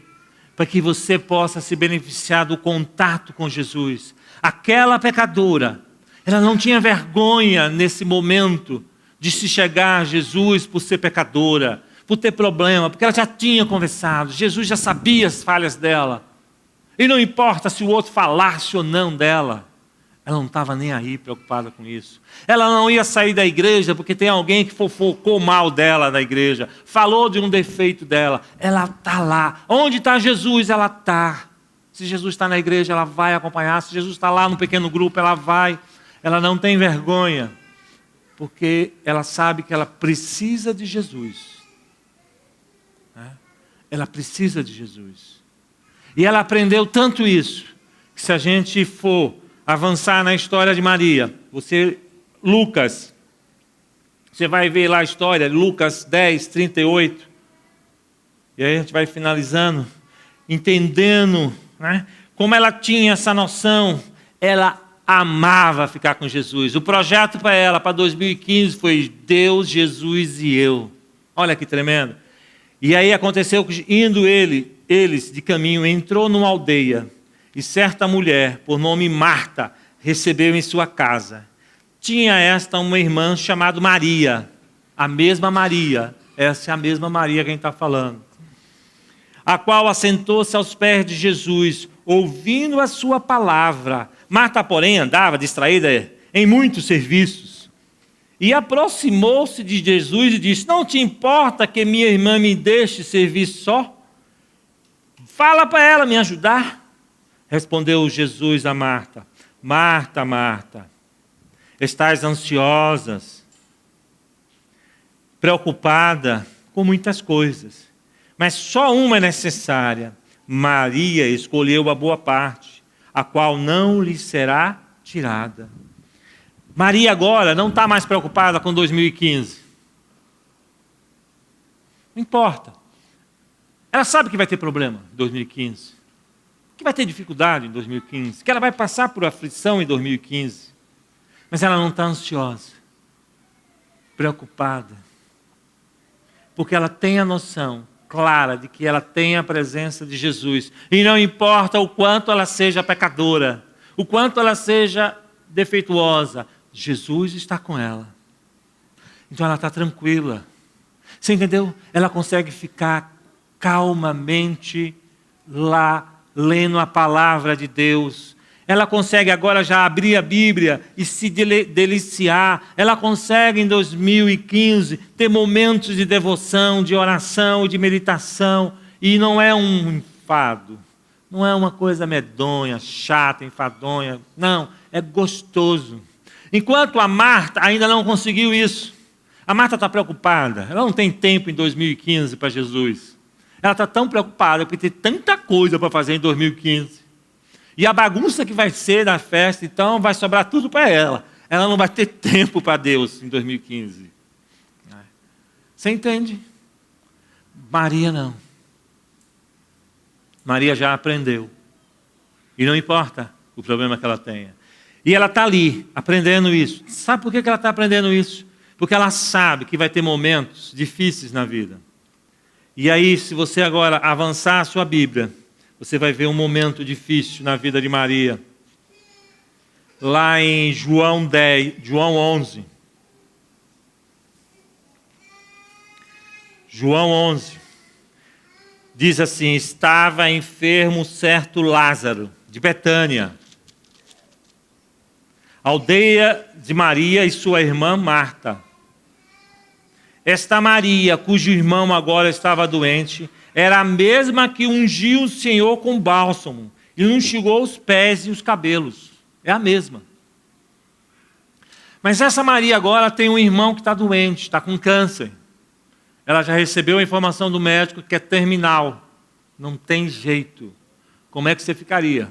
para que você possa se beneficiar do contato com Jesus. Aquela pecadora, ela não tinha vergonha nesse momento de se chegar a Jesus por ser pecadora, por ter problema, porque ela já tinha conversado, Jesus já sabia as falhas dela. E não importa se o outro falasse ou não dela, ela não estava nem aí preocupada com isso. Ela não ia sair da igreja porque tem alguém que fofocou mal dela na igreja, falou de um defeito dela. Ela está lá. Onde está Jesus? Ela está. Se Jesus está na igreja, ela vai acompanhar. Se Jesus está lá no pequeno grupo, ela vai. Ela não tem vergonha, porque ela sabe que ela precisa de Jesus. Ela precisa de Jesus. E ela aprendeu tanto isso, que se a gente for avançar na história de Maria, Lucas, você vai ver lá a história, Lucas 10, 38, e aí a gente vai finalizando, entendendo, né, como ela tinha essa noção, ela amava ficar com Jesus. O projeto para ela, para 2015, foi Deus, Jesus e eu. Olha que tremendo. E aí aconteceu que, indo eles de caminho, entrou numa aldeia, e certa mulher, por nome Marta, recebeu em sua casa. Tinha esta uma irmã chamada Maria, a mesma Maria, essa é a mesma Maria que a gente está falando, a qual assentou-se aos pés de Jesus, ouvindo a sua palavra. Marta, porém, andava distraída em muitos serviços. E aproximou-se de Jesus e disse: não te importa que minha irmã me deixe servir só? Fala para ela me ajudar. Respondeu Jesus a Marta: Marta, Marta, estás ansiosa, preocupada com muitas coisas, mas só uma é necessária. Maria escolheu a boa parte, a qual não lhe será tirada. Maria agora não está mais preocupada com 2015. Não importa. Ela sabe que vai ter problema em 2015. Que vai ter dificuldade em 2015. Que ela vai passar por aflição em 2015. Mas ela não está ansiosa. Preocupada. Porque ela tem a noção clara de que ela tem a presença de Jesus. E não importa o quanto ela seja pecadora. O quanto ela seja defeituosa. Jesus está com ela. Então ela está tranquila. Você entendeu? Ela consegue ficar calmamente lá, lendo a palavra de Deus. Ela consegue agora já abrir a Bíblia e se deliciar. Ela consegue em 2015 ter momentos de devoção, de oração, de meditação. E não é um enfado. Não é uma coisa medonha, chata, enfadonha. Não, é gostoso. Enquanto a Marta ainda não conseguiu isso. A Marta está preocupada. Ela não tem tempo em 2015 para Jesus. Ela está tão preocupada porque tem tanta coisa para fazer em 2015. E a bagunça que vai ser na festa, então, vai sobrar tudo para ela. Ela não vai ter tempo para Deus em 2015. Você entende? Maria não. Maria já aprendeu. E não importa o problema que ela tenha. E ela está ali, aprendendo isso. Sabe por que ela está aprendendo isso? Porque ela sabe que vai ter momentos difíceis na vida. E aí, se você agora avançar a sua Bíblia, você vai ver um momento difícil na vida de Maria. Lá em João 11. João 11. Diz assim: estava enfermo certo Lázaro, de Betânia, aldeia de Maria e sua irmã Marta. Esta Maria, cujo irmão agora estava doente, era a mesma que ungiu o Senhor com bálsamo e lhe enxugou os pés e os cabelos. É a mesma. Mas essa Maria agora tem um irmão que está doente, está com câncer. Ela já recebeu a informação do médico que é terminal. Não tem jeito. Como é que você ficaria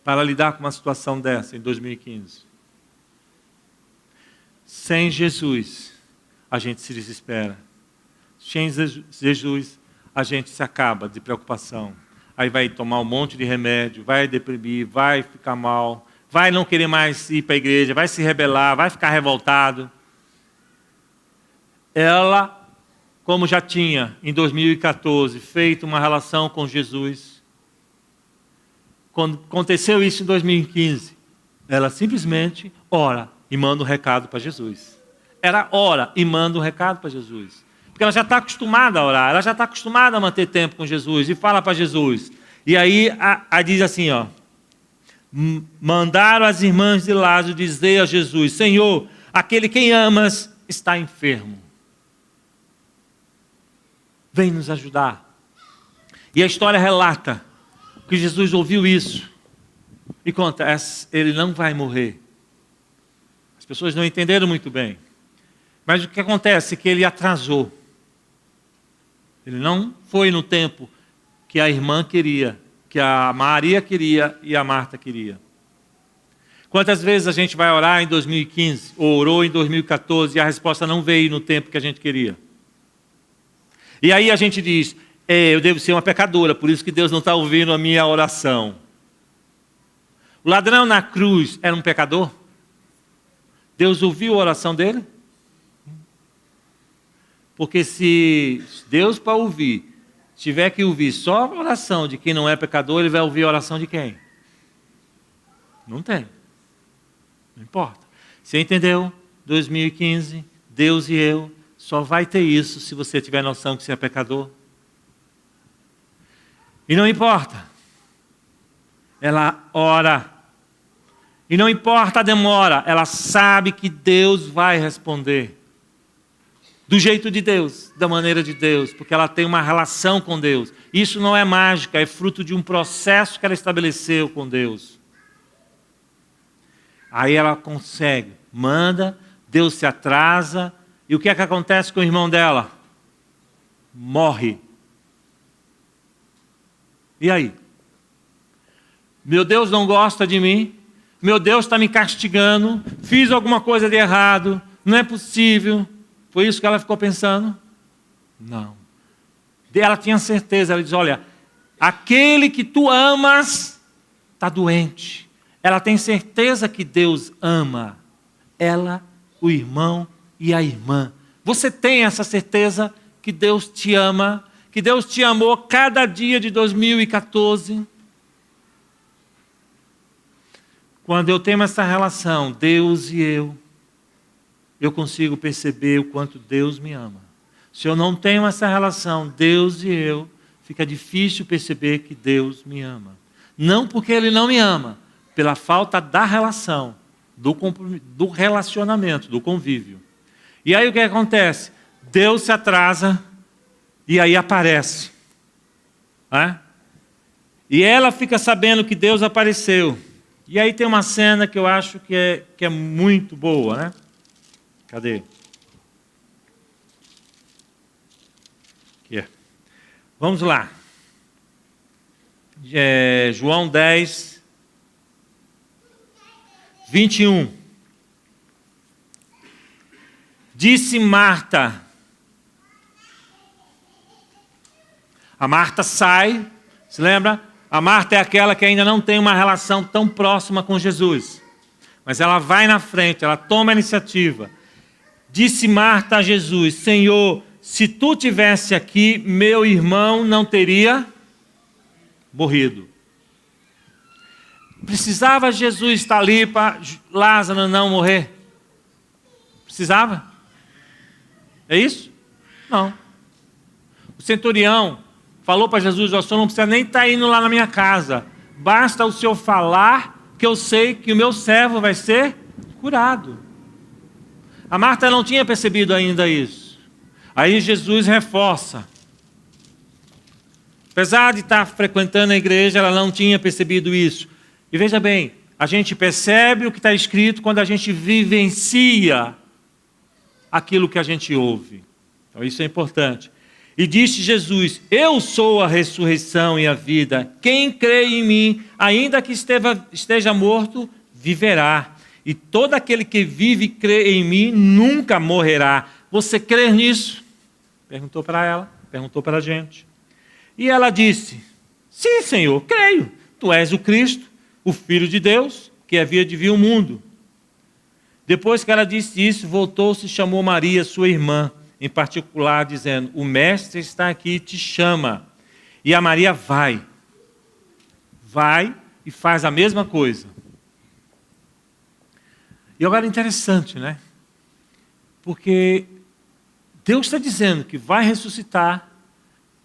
para lidar com uma situação dessa em 2015? Sem Jesus, a gente se desespera. Sem Jesus, a gente se acaba de preocupação. Aí vai tomar um monte de remédio, vai deprimir, vai ficar mal, vai não querer mais ir para a igreja, vai se rebelar, vai ficar revoltado. Ela, como já tinha em 2014 feito uma relação com Jesus, quando aconteceu isso em 2015, ela simplesmente ora e manda um recado para Jesus. Ela ora e manda um recado para Jesus. Porque ela já está acostumada a orar, ela já está acostumada a manter tempo com Jesus e fala para Jesus. E aí diz assim, ó: mandaram as irmãs de Lázaro dizer a Jesus: Senhor, aquele quem amas está enfermo. Vem nos ajudar. E a história relata que Jesus ouviu isso e conta: ele não vai morrer. As pessoas não entenderam muito bem. Mas o que acontece é que ele atrasou. Ele não foi no tempo que a irmã queria, que a Maria queria e a Marta queria. Quantas vezes a gente vai orar em 2015, ou orou em 2014 e a resposta não veio no tempo que a gente queria? E aí a gente diz: eu devo ser uma pecadora, por isso que Deus não está ouvindo a minha oração. O ladrão na cruz era um pecador? Deus ouviu a oração dele? Porque se Deus, para ouvir, tiver que ouvir só a oração de quem não é pecador, ele vai ouvir a oração de quem? Não tem. Não importa. Você entendeu? 2015, Deus e eu, só vai ter isso se você tiver noção que você é pecador. E não importa. Ela ora. E não importa a demora, ela sabe que Deus vai responder. Do jeito de Deus, da maneira de Deus, porque ela tem uma relação com Deus. Isso não é mágica, é fruto de um processo que ela estabeleceu com Deus. Aí ela consegue, manda, Deus se atrasa, e o que é que acontece com o irmão dela? Morre. E aí? Meu Deus não gosta de mim? Meu Deus está me castigando? Fiz alguma coisa de errado? Não é possível. Foi isso que ela ficou pensando? Não. Ela tinha certeza, ela diz: olha, aquele que tu amas está doente. Ela tem certeza que Deus ama ela, o irmão e a irmã. Você tem essa certeza que Deus te ama, que Deus te amou cada dia de 2014? Quando eu tenho essa relação, Deus e eu consigo perceber o quanto Deus me ama. Se eu não tenho essa relação, Deus e eu, fica difícil perceber que Deus me ama. Não porque Ele não me ama, pela falta da relação, do relacionamento, do convívio. E aí o que acontece? Deus se atrasa e aí aparece. E ela fica sabendo que Deus apareceu. E aí tem uma cena que eu acho que é muito boa, né? Cadê? Aqui. Vamos lá. João 10, 21. Disse Marta. A Marta sai, se lembra? A Marta é aquela que ainda não tem uma relação tão próxima com Jesus. Mas ela vai na frente, ela toma a iniciativa. Disse Marta a Jesus: Senhor, se tu tivesse aqui, meu irmão não teria morrido. Precisava Jesus estar ali para Lázaro não morrer? Precisava? É isso? Não. centurião falou para Jesus: o senhor não precisa nem estar indo lá na minha casa. Basta o senhor falar que eu sei que o meu servo vai ser curado. A Marta não tinha percebido ainda isso. Aí Jesus reforça. Apesar de estar frequentando a igreja, ela não tinha percebido isso. E veja bem, a gente percebe o que está escrito quando a gente vivencia aquilo que a gente ouve. Então isso é importante. E disse Jesus: eu sou a ressurreição e a vida. Quem crê em mim, ainda que esteja morto, viverá. E todo aquele que vive e crê em mim nunca morrerá. Você crê nisso? Perguntou para ela, perguntou para a gente. E ela disse: sim, Senhor, creio. Tu és o Cristo, o Filho de Deus, que havia de vir ao mundo. Depois que ela disse isso, voltou-se e chamou Maria, sua irmã, em particular, dizendo: o Mestre está aqui e te chama. E a Maria vai e faz a mesma coisa. E agora é interessante, né? Porque Deus está dizendo que vai ressuscitar.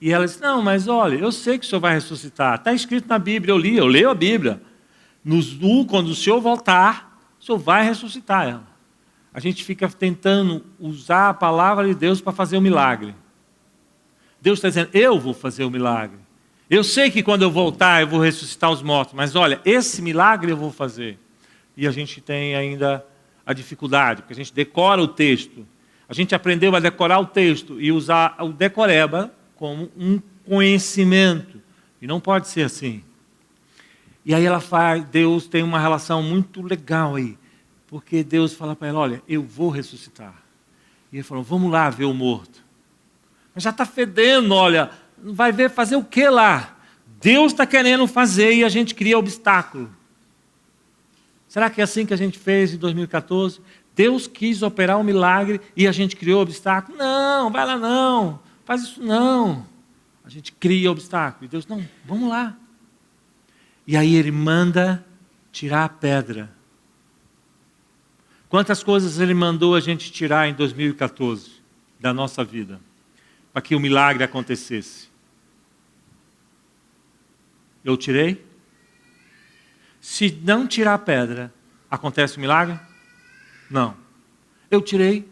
E ela diz: não, mas olha, eu sei que o Senhor vai ressuscitar. Está escrito na Bíblia, eu leio a Bíblia. Quando o Senhor voltar, o Senhor vai ressuscitar ela. A gente fica tentando usar a palavra de Deus para fazer o milagre. Deus está dizendo: eu vou fazer o milagre. Eu sei que quando eu voltar, eu vou ressuscitar os mortos. Mas olha, esse milagre eu vou fazer. E a gente tem ainda a dificuldade, porque a gente decora o texto. A gente aprendeu a decorar o texto e usar o decoreba como um conhecimento. E não pode ser assim. E aí Deus tem uma relação muito legal aí. Porque Deus fala para ela: olha, eu vou ressuscitar. E ele falou: vamos lá ver o morto. Mas já está fedendo, olha, vai ver fazer o que lá? Deus está querendo fazer e a gente cria obstáculo. Será que é assim que a gente fez em 2014? Deus quis operar um milagre e a gente criou obstáculo? Não, vai lá não, faz isso não. A gente cria obstáculo. E Deus: não, vamos lá. E aí Ele manda tirar a pedra. Quantas coisas Ele mandou a gente tirar em 2014 da nossa vida, para que o milagre acontecesse? Eu tirei? Se não tirar a pedra, acontece o milagre? Não. Eu tirei?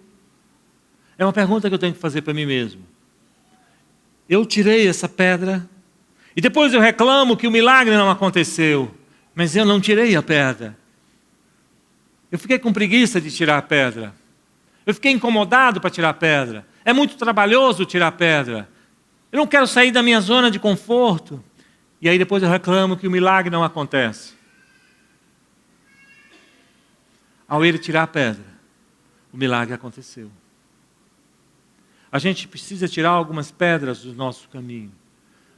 É uma pergunta que eu tenho que fazer para mim mesmo. Eu tirei essa pedra, e depois eu reclamo que o milagre não aconteceu, mas eu não tirei a pedra. Eu fiquei com preguiça de tirar a pedra. Eu fiquei incomodado para tirar a pedra. É muito trabalhoso tirar a pedra. Eu não quero sair da minha zona de conforto. E aí depois eu reclamo que o milagre não acontece. Ao Ele tirar a pedra, o milagre aconteceu. A gente precisa tirar algumas pedras do nosso caminho.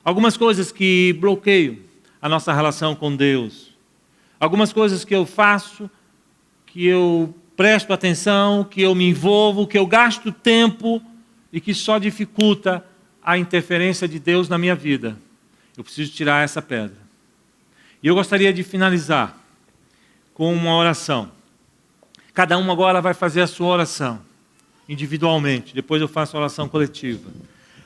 Algumas coisas que bloqueiam a nossa relação com Deus. Algumas coisas que eu faço, que eu presto atenção, que eu me envolvo, que eu gasto tempo e que só dificulta a interferência de Deus na minha vida. Eu preciso tirar essa pedra. E eu gostaria de finalizar com uma oração. Cada um agora vai fazer a sua oração, individualmente. Depois eu faço a oração coletiva.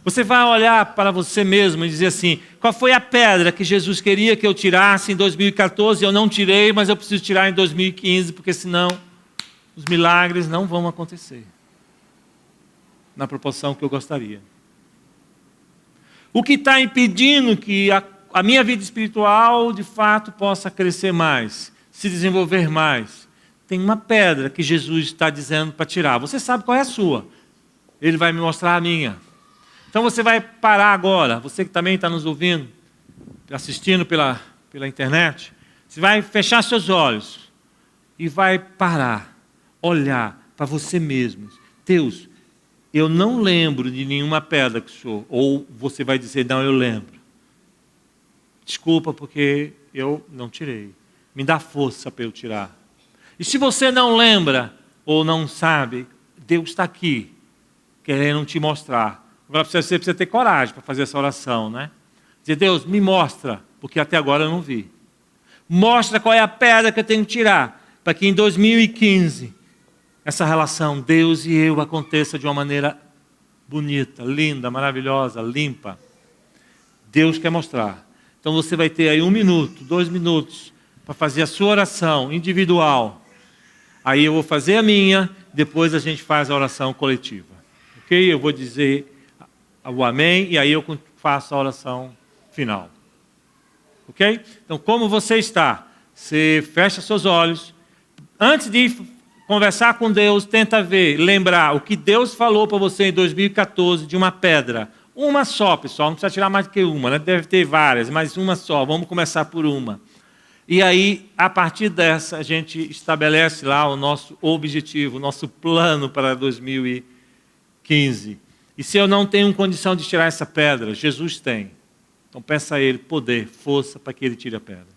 Você vai olhar para você mesmo e dizer assim: qual foi a pedra que Jesus queria que eu tirasse em 2014? Eu não tirei, mas eu preciso tirar em 2015, porque senão os milagres não vão acontecer na proporção que eu gostaria. O que está impedindo que a minha vida espiritual, de fato, possa crescer mais, se desenvolver mais? Tem uma pedra que Jesus está dizendo para tirar. Você sabe qual é a sua. Ele vai me mostrar a minha. Então você vai parar agora, você que também está nos ouvindo, assistindo pela internet, você vai fechar seus olhos e vai parar, olhar para você mesmo. Deus, eu não lembro de nenhuma pedra que o Senhor... Ou você vai dizer: não, eu lembro. Desculpa porque eu não tirei. Me dá força para eu tirar. E se você não lembra ou não sabe, Deus está aqui, querendo te mostrar. Agora você precisa ter coragem para fazer essa oração, né? Dizer: Deus, me mostra, porque até agora eu não vi. Mostra qual é a pedra que eu tenho que tirar, para que em 2015 essa relação Deus e eu aconteça de uma maneira bonita, linda, maravilhosa, limpa. Deus quer mostrar. Então você vai ter aí 1 minuto, 2 minutos para fazer a sua oração individual. Aí eu vou fazer a minha, depois a gente faz a oração coletiva. Ok? Eu vou dizer o amém e aí eu faço a oração final. Ok? Então, como você está? Você fecha seus olhos. Antes de conversar com Deus, tenta lembrar o que Deus falou para você em 2014 de uma pedra. Uma só, pessoal, não precisa tirar mais do que uma, né? Deve ter várias, mas uma só. Vamos começar por uma. E aí, a partir dessa, a gente estabelece lá o nosso objetivo, o nosso plano para 2015. E se eu não tenho condição de tirar essa pedra, Jesus tem. Então peça a Ele poder, força para que Ele tire a pedra.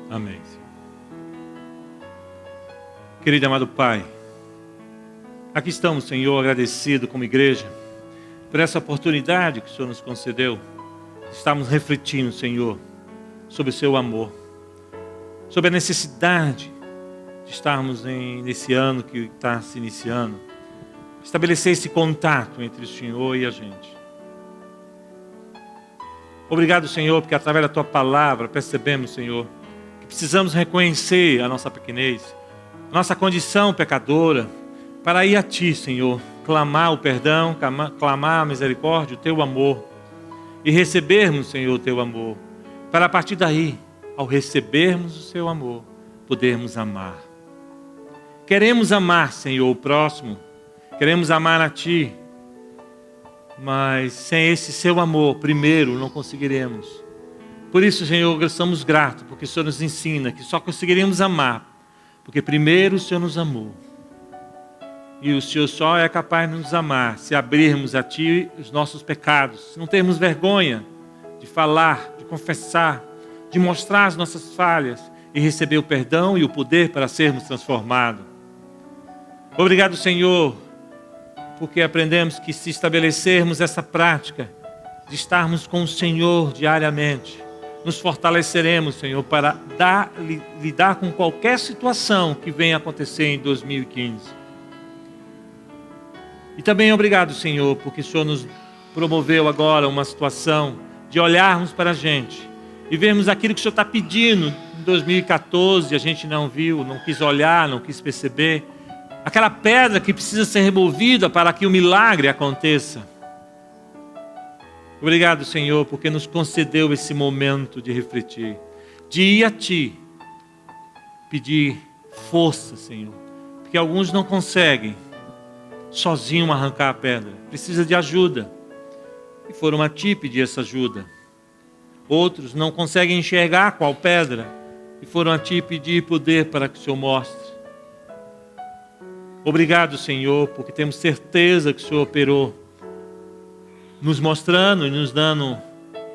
Amém. Querido e amado Pai, aqui estamos, Senhor, agradecido como igreja por essa oportunidade que o Senhor nos concedeu. Estamos refletindo, Senhor, sobre o seu amor, sobre a necessidade de estarmos nesse ano que está se iniciando, estabelecer esse contato entre o Senhor e a gente. Obrigado, Senhor, porque através da Tua palavra percebemos, Senhor, que precisamos reconhecer a nossa pequenez, a nossa condição pecadora, para ir a Ti, Senhor, clamar o perdão, clamar a misericórdia, o Teu amor, e recebermos, Senhor, o Teu amor, para a partir daí, ao recebermos o Seu amor, podermos amar. Queremos amar, Senhor, o próximo, queremos amar a Ti, mas sem esse Seu amor, primeiro, não conseguiremos. Por isso, Senhor, estamos gratos, porque o Senhor nos ensina que só conseguiremos amar, porque primeiro o Senhor nos amou. E o Senhor só é capaz de nos amar se abrirmos a Ti os nossos pecados, se não termos vergonha de falar, de confessar, de mostrar as nossas falhas e receber o perdão e o poder para sermos transformados. Obrigado, Senhor, porque aprendemos que se estabelecermos essa prática de estarmos com o Senhor diariamente, nos fortaleceremos, Senhor, para lidar com qualquer situação que venha acontecer em 2015. E também obrigado, Senhor, porque o Senhor nos promoveu agora uma situação de olharmos para a gente e vermos aquilo que o Senhor está pedindo em 2014, a gente não viu, não quis olhar, não quis perceber. Aquela pedra que precisa ser removida para que o milagre aconteça. Obrigado, Senhor, porque nos concedeu esse momento de refletir, de ir a Ti, pedir força, Senhor, porque alguns não conseguem sozinho arrancar a pedra, precisa de ajuda, e foram a Ti pedir essa ajuda. Outros não conseguem enxergar qual pedra, e foram a Ti pedir poder para que o Senhor mostre. Obrigado, Senhor, porque temos certeza que o Senhor operou, nos mostrando e nos dando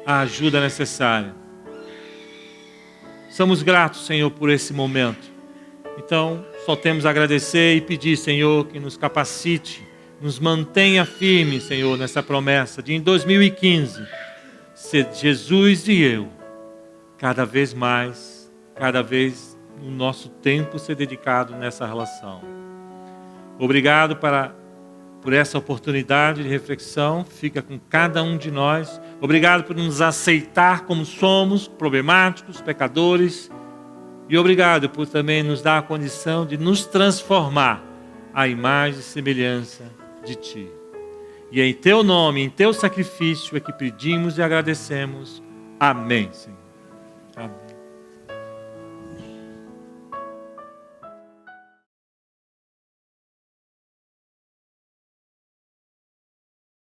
a ajuda necessária. Somos gratos, Senhor, por esse momento. Então, só temos a agradecer e pedir, Senhor, que nos capacite, nos mantenha firmes, Senhor, nessa promessa de em 2015, ser Jesus e eu, cada vez mais, cada vez o nosso tempo ser dedicado nessa relação. Obrigado por essa oportunidade de reflexão, fica com cada um de nós. Obrigado por nos aceitar como somos, problemáticos, pecadores. E obrigado por também nos dar a condição de nos transformar à imagem e semelhança de Ti. E é em Teu nome, em Teu sacrifício é que pedimos e agradecemos. Amém, Senhor. Amém.